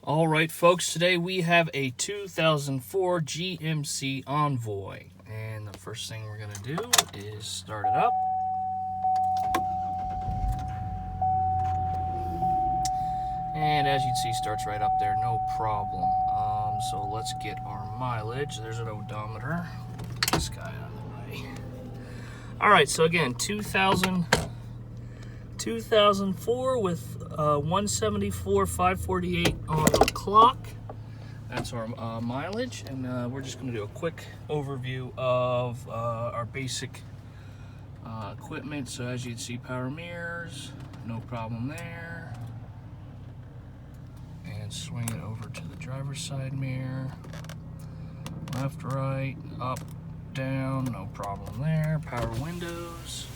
All right, folks, today we have a 2004 GMC Envoy. And the first thing we're going to do is start it up. And as you can see, starts right up there, no problem. So let's get our mileage. There's an odometer. Put this guy out of the way. All right, so again, 2004 with 174,548 on the clock. That's our mileage, and we're just going to do a quick overview of our basic equipment. So as you can see, power mirrors, no problem there. And swing it over to the driver's side mirror. Left, right, up, down, no problem there. Power windows.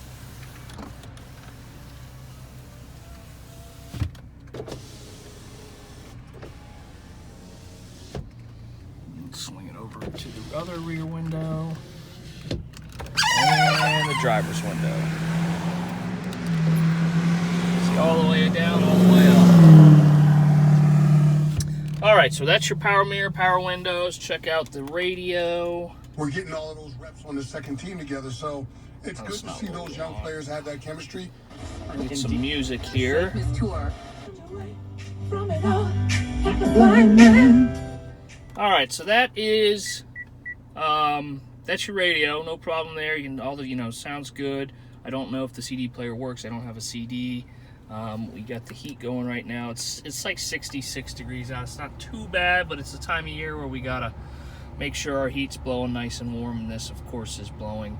Swing it over to the other rear window. And the driver's window. See, all the way down, all the way up. Alright, so that's your power mirror, power windows. Check out the radio. We're getting all of those reps on the second team together, so it's good to see those young players have that chemistry. Get some music here. Alright, so that is that's your radio, no problem there. You can sounds good. I don't know if the CD player works. I don't have a CD. We got the heat going right now. It's like 66 degrees out. It's not too bad, but it's the time of year where we gotta make sure our heat's blowing nice and warm, and this of course is blowing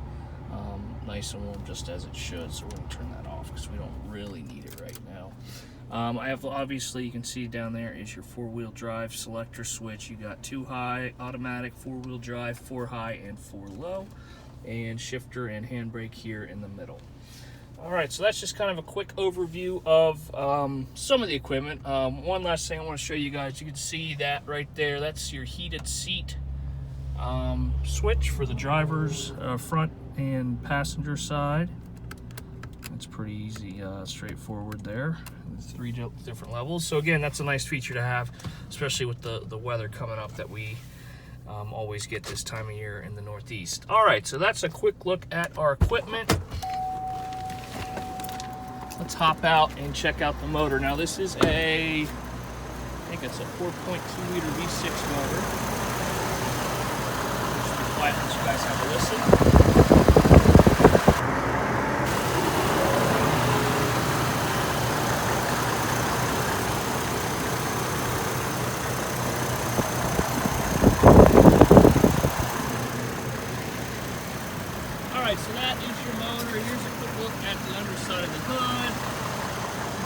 nice and warm just as it should. So we're gonna turn that off because we don't really need it right now. I have, obviously, you can see down there is your four-wheel drive selector switch. You got 2 high automatic, 4-wheel drive, 4 high and 4 low, and shifter and handbrake here in the middle. All right, so that's just kind of a quick overview of some of the equipment. One last thing I want to show you guys. You can see that right there. That's your heated seat switch for the driver's front and passenger side. It's pretty easy, straightforward there. 3 different levels. So again, that's a nice feature to have, especially with the weather coming up that we always get this time of year in the Northeast. All right, so that's a quick look at our equipment. Let's hop out and check out the motor. Now this is I think it's a 4.2 liter V6 motor. Just be quiet and let you guys have a listen. Alright, so that is your motor. Here's a quick look at the underside of the hood,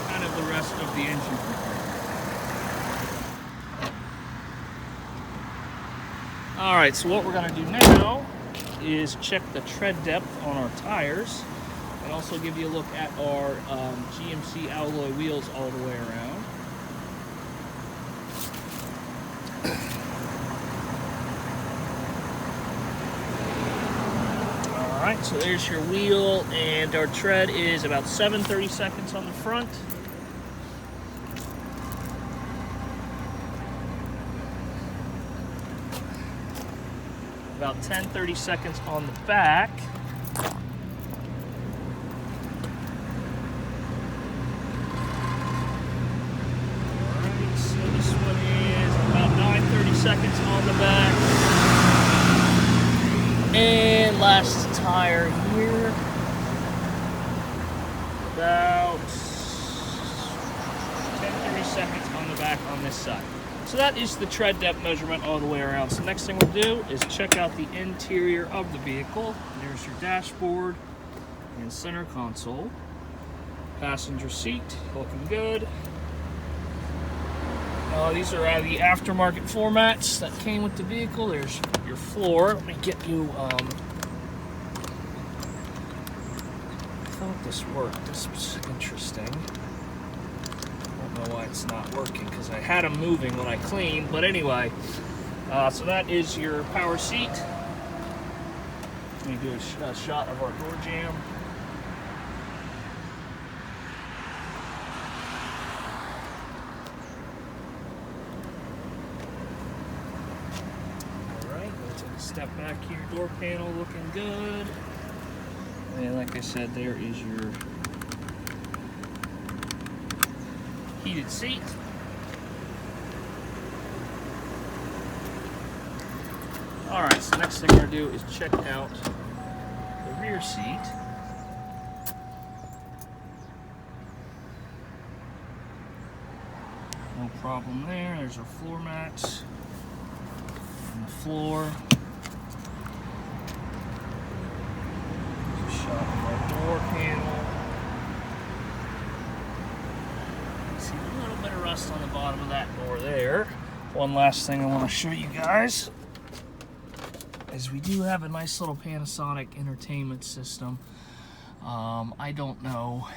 kind of the rest of the engine. Alright, so what we're going to do now is check the tread depth on our tires, and also give you a look at our GMC alloy wheels all the way around. Alright, so there's your wheel, and our tread is about 7/32 on the front. About 10/32 on the back. Alright, so this one is about 9/32 on the back. And last tire here, about 10/32 on the back on this side. So that is the tread depth measurement all the way around. So next thing we'll do is check out the interior of the vehicle. There's your dashboard and center console. Passenger seat, looking good. These are the aftermarket formats that came with the vehicle. There's your floor. Let me get you, I thought this worked. This was interesting. I don't know why it's not working, because I had them moving when I cleaned. But anyway, so that is your power seat. Let me do a shot of our door jamb. step back here, door panel looking good. And like I said, there is your heated seat. Alright, so next thing we're going to do is check out the rear seat. No problem there. There's our floor mats on the floor. There's a shot of our door panel. See a little bit of rust on the bottom of that door there. One last thing I want to show you guys is we do have a nice little Panasonic entertainment system. I don't know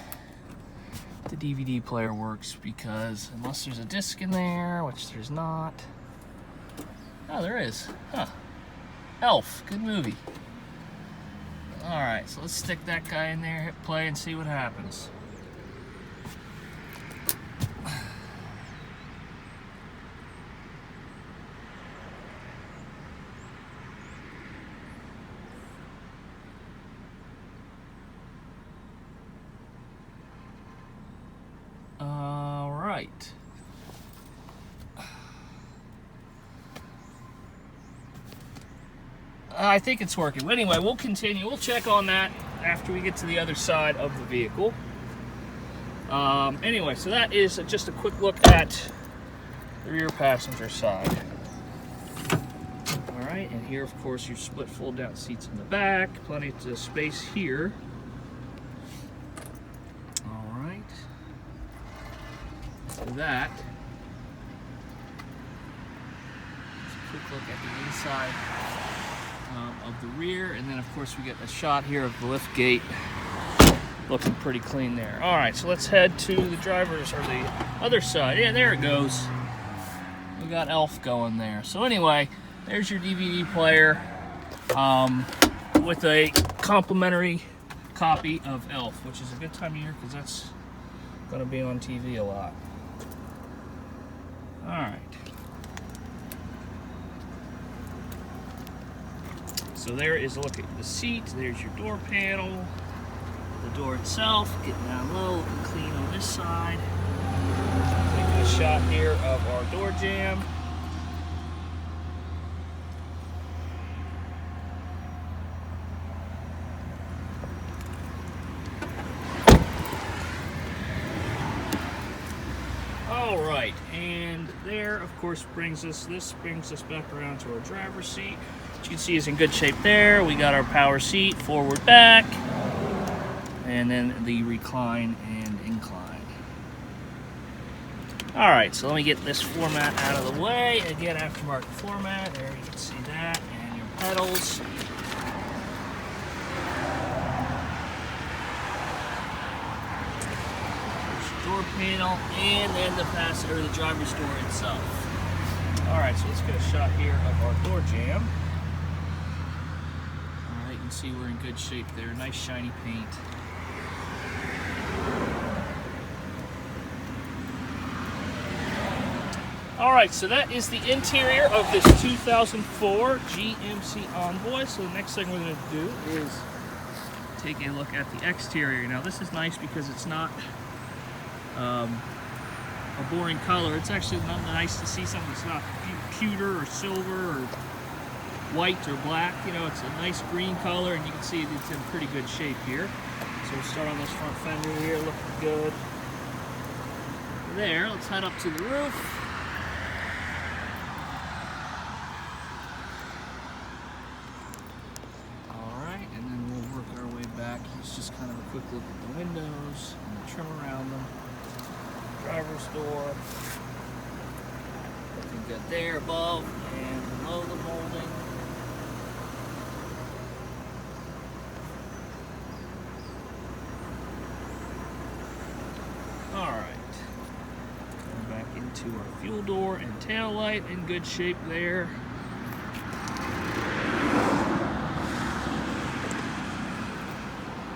if the DVD player works because unless there's a disc in there, which there's not. Oh, there is. Huh. Elf. Good movie. Alright, so let's stick that guy in there, hit play, and see what happens. Alright. I think it's working. But anyway, we'll continue. We'll check on that after we get to the other side of the vehicle. Anyway, so that is just a quick look at the rear passenger side. Alright, and here, of course, your split fold-down seats in the back. Plenty of space here. Alright. So that. Just a quick look at the inside of the rear, and then of course we get a shot here of the lift gate looking pretty clean there. All right, so let's head to the driver's or the other side. Yeah, there it goes. We got Elf going there. So anyway, there's your DVD player with a complimentary copy of Elf, which is a good time of year because that's going to be on TV a lot. All right. So there is a look at the seat. There's your door panel, the door itself, getting down low, looking clean on this side. Taking a shot here of our door jamb. All right, and there, of course, brings us back around to our driver's seat. You can see is in good shape there. We got our power seat, forward, back, and then the recline and incline. All right, so let me get this floor mat out of the way. Again, aftermarket floor mat. There you can see that, and your pedals. There's your door panel, and then the driver's door itself. All right, so let's get a shot here of our door jamb. You can see we're in good shape there. Nice shiny paint. Alright, so that is the interior of this 2004 GMC Envoy. So the next thing we're going to do is take a look at the exterior. Now this is nice because it's not a boring color. It's actually nice to see something that's not pewter or silver or white or black. You know, it's a nice green color, and you can see it's in pretty good shape here. So we'll start on this front fender here, looking good. There, let's head up to the roof. Alright, and then we'll work our way back. It's just kind of a quick look at the windows and the trim around them. Driver's door. Looking good there, above and below the molding. Alright, going back into our fuel door and tail light, in good shape there.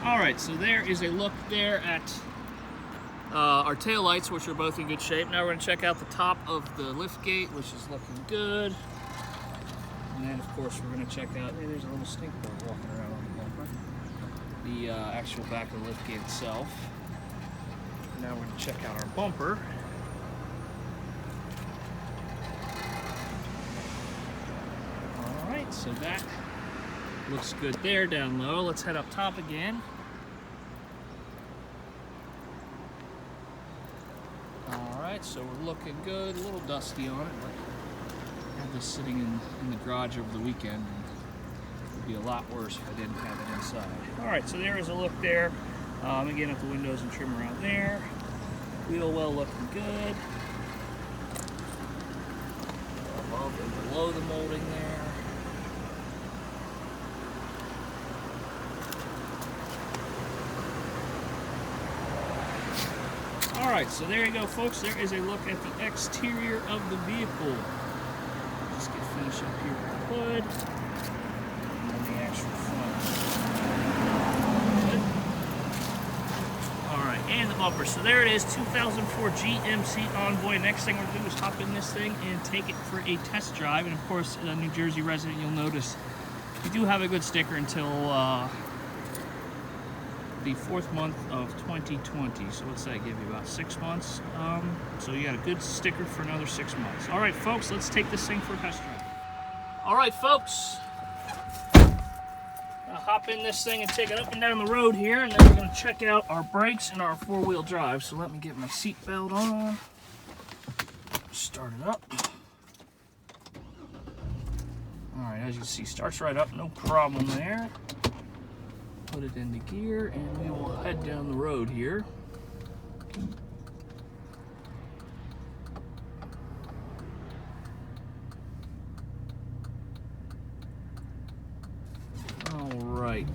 Alright, so there is a look there at our tail lights, which are both in good shape. Now we're going to check out the top of the lift gate, which is looking good. And then, of course, we're going to check out, hey, there's a little stink bug walking around on the bumper. The actual back of the liftgate itself. Now we're going to check out our bumper. Alright, so that looks good there down low. Let's head up top again. Alright, so we're looking good. A little dusty on it, but I had this sitting in the garage over the weekend. It would be a lot worse if I didn't have it inside. Alright, so there is a look there. Again, at the windows and trim around there. Wheel well looking good. Above and below the molding there. Alright, so there you go, folks. There is a look at the exterior of the vehicle. Just get finished up here with the hood. And then the actual front. Alright, and the bumper. So there it is, 2004 GMC Envoy. Next thing we're going to do is hop in this thing and take it for a test drive. And of course, a New Jersey resident, you'll notice we do have a good sticker until the 4th month of 2020. So what's that give you? About 6 months. So you got a good sticker for another 6 months. All right, folks, let's take this thing for a test drive. All right, folks. I'll hop in this thing and take it up and down the road here, and then we're going to check out our brakes and our 4-wheel drive. So let me get my seat belt on. Start it up. All right, as you can see, starts right up, no problem there. Put it into gear, and we will head down the road here. All right.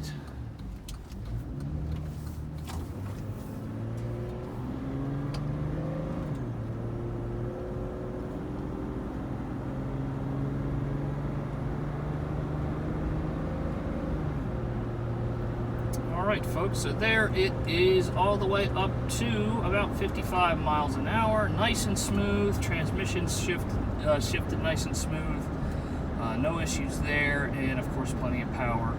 Alright, folks, so there it is, all the way up to about 55 miles an hour. Nice and smooth. Transmission shifted nice and smooth. No issues there. And of course, plenty of power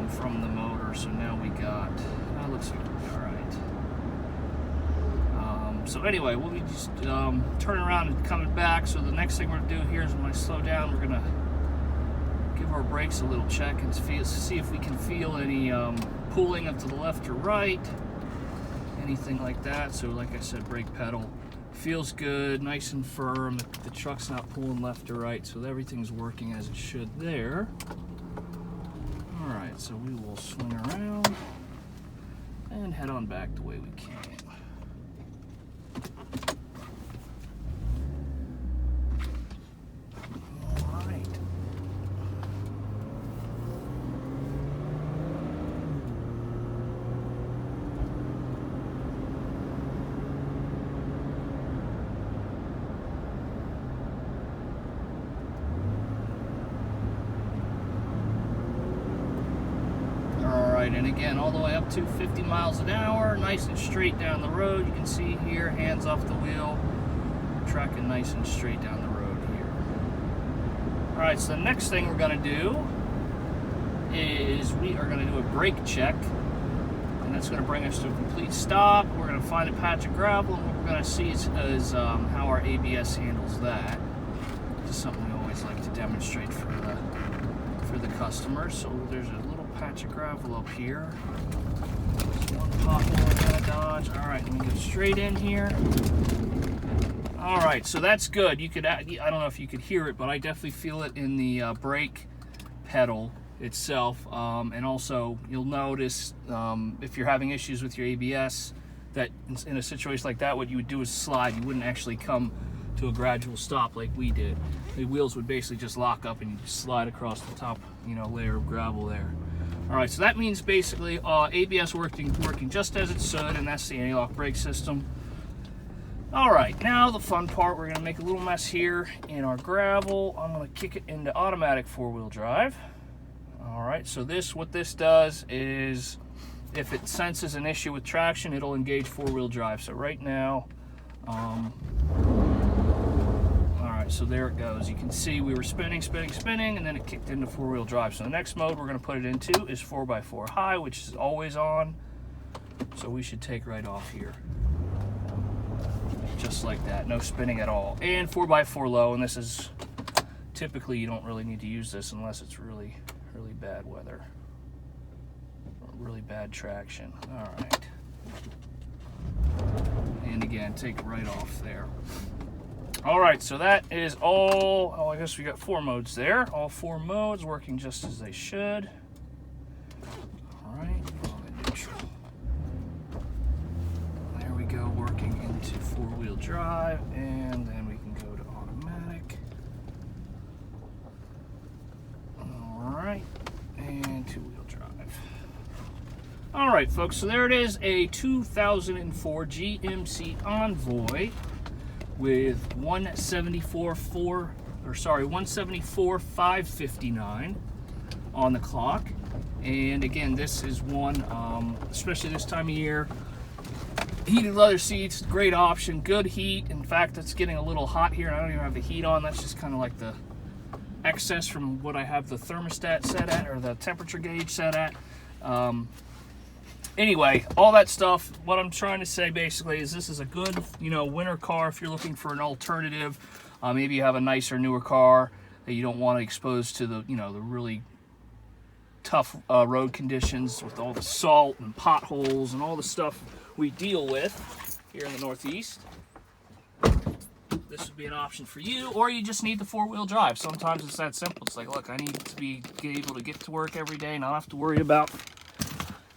from the motor. So now we got, that looks like it'll be alright. So anyway, we'll be just turning around and coming back. So the next thing we're going to do here is when I slow down, we're going to give our brakes a little check and see if we can feel any pulling up to the left or right, anything like that. So like I said, brake pedal feels good, nice and firm. The truck's not pulling left or right, so everything's working as it should there. All right, so we will swing around and head on back the way we came. And again, all the way up to 50 miles an hour, nice and straight down the road. You can see here, hands off the wheel, tracking nice and straight down the road here. All right, so the next thing we're going to do is we are going to do a brake check, and that's going to bring us to a complete stop. We're going to find a patch of gravel, and what we're going to see is how our ABS handles that. Just something we always like to demonstrate for the customer. So there's a little patch of gravel up here. There's one pothole I gotta dodge. All right, let me go straight in here. All right, so that's good. You could, I don't know if you could hear it, but I definitely feel it in the brake pedal itself. And also, you'll notice if you're having issues with your ABS, that in a situation like that, what you would do is slide. You wouldn't actually come to a gradual stop like we did. The wheels would basically just lock up and you just slide across the top, layer of gravel there. All right, so that means basically ABS working just as it should, and that's the anti-lock brake system. All right, now the fun part, we're gonna make a little mess here in our gravel. I'm gonna kick it into automatic 4-wheel drive. All right, so what this does is if it senses an issue with traction, it'll engage 4-wheel drive. So right now, all right, so there it goes. You can see we were spinning, and then it kicked into 4-wheel drive. So the next mode we're going to put it into is 4x4 high, which is always on. So we should take right off here. Just like that, no spinning at all. And 4x4 low, and this is, typically you don't really need to use this unless it's really, really bad weather. Or really bad traction. All right. And again, take it right off there. All right, so that is all. Oh, I guess we got 4 modes there. All 4 modes working just as they should. All right, neutral. There we go, working into 4-wheel drive, and then we can go to automatic. All right, and 2-wheel drive. All right, folks, so there it is, a 2004 GMC Envoy with 174,559 on the clock. And again, this is one, especially this time of year, heated leather seats, great option, good heat. In fact, it's getting a little hot here, and I don't even have the heat on. That's just kind of like the excess from what I have the thermostat set at, or the temperature gauge set at. Anyway, all that stuff, what I'm trying to say basically is this is a good, winter car if you're looking for an alternative. Maybe you have a nicer, newer car that you don't want to expose to the, the really tough road conditions with all the salt and potholes and all the stuff we deal with here in the Northeast. This would be an option for you, or you just need the 4-wheel drive. Sometimes it's that simple. It's like, look, I need to be able to get to work every day, not have to worry about,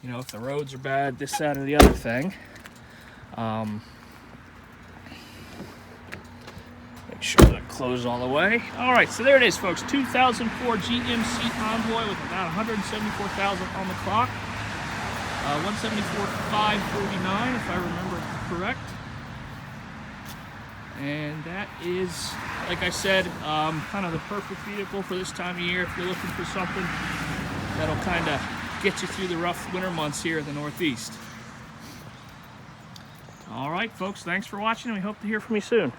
if the roads are bad, this, that, or the other thing. Make sure that closes all the way. All right, so there it is, folks. 2004 GMC Envoy with about 174,000 on the clock. 174,549, if I remember correct. And that is, like I said, kind of the perfect vehicle for this time of year if you're looking for something that'll kind of get you through the rough winter months here in the Northeast. All right, folks, thanks for watching, and we hope to hear from you soon.